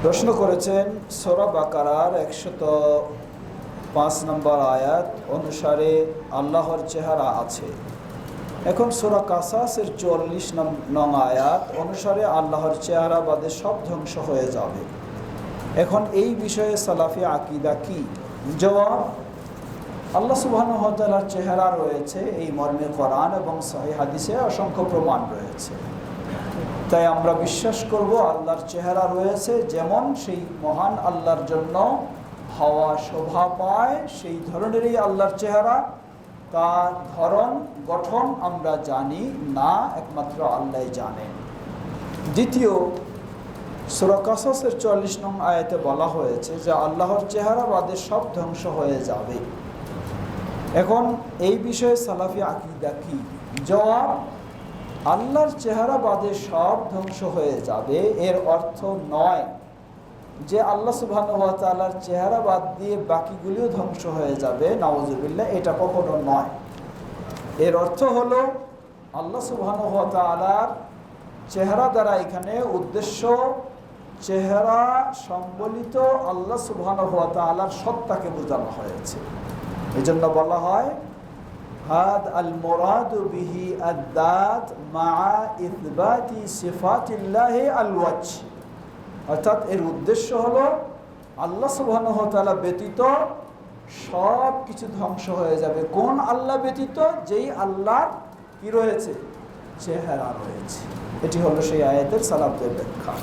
প্রশ্ন করেছেন সূরা বাকারার 105 নম্বর আয়াত অনুসারে আল্লাহর চেহারা আছে। এখন সূরা কাসাসের 44 নং আয়াত অনুসারে আল্লাহর চেহারা বাদে সব ধ্বংস হয়ে যাবে। এখন এই বিষয়ে সালাফি আকীদা কি? জবাব, আল্লাহ সুবহানাহু ওয়া তাআলার চেহারা রয়েছে এই মর্মে কোরআন এবং সহিহ হাদিসে অসংখ্য প্রমাণ রয়েছে। তাই আমরা বিশ্বাস করব আল্লাহর চেহারা রয়েছে, যেমন সেই মহান আল্লাহর জন্য হওয়া শোভা পায় সেই ধরনেরই আল্লাহর চেহারা। তার ধরন গঠন আমরা জানি না, একমাত্র আল্লাহই জানেন। দ্বিতীয়, সূরা কাসাসের 44 নং আয়াতে বলা হয়েছে যে আল্লাহর চেহারা বাদে সব ধ্বংস হয়ে যাবে। এখন এই বিষয়ে সালাফি আকীদা কি? জবাব, আল্লাহর চেহারা বাদে সব ধ্বংস হয়ে যাবে এর অর্থ নয় যে আল্লাহ সুবহানাহু ওয়া তাআলার চেহারা বাদ দিয়ে বাকিগুলিও ধ্বংস হয়ে যাবে, নাউযুবিল্লাহ, এটা কখনো নয়। এর অর্থ হলো আল্লাহ সুবহানাহু ওয়া তাআলার চেহারা দ্বারা এখানে উদ্দেশ্য চেহারা সম্বলিত আল্লাহ সুবহানাহু ওয়া তাআলার সত্তাকে বোঝানো হয়েছে। এজন্য বলা হয় হাদ আল মুরাদু বিহি আদ-দাত মা ইসবাতি সিফাতিল্লাহি আল-ওয়াজহ, অর্থাৎ এর উদ্দেশ্য হলো আল্লাহ সুবহানাহু ওয়া তাআলা ব্যতীত সব কিছু ধ্বংস হয়ে যাবে। কোন আল্লাহ ব্যতীত? যেই আল্লাহর কি রয়েছে? চেহারা রয়েছে। এটি হলো সেই আয়াতের সালাফদের ব্যাখ্যা।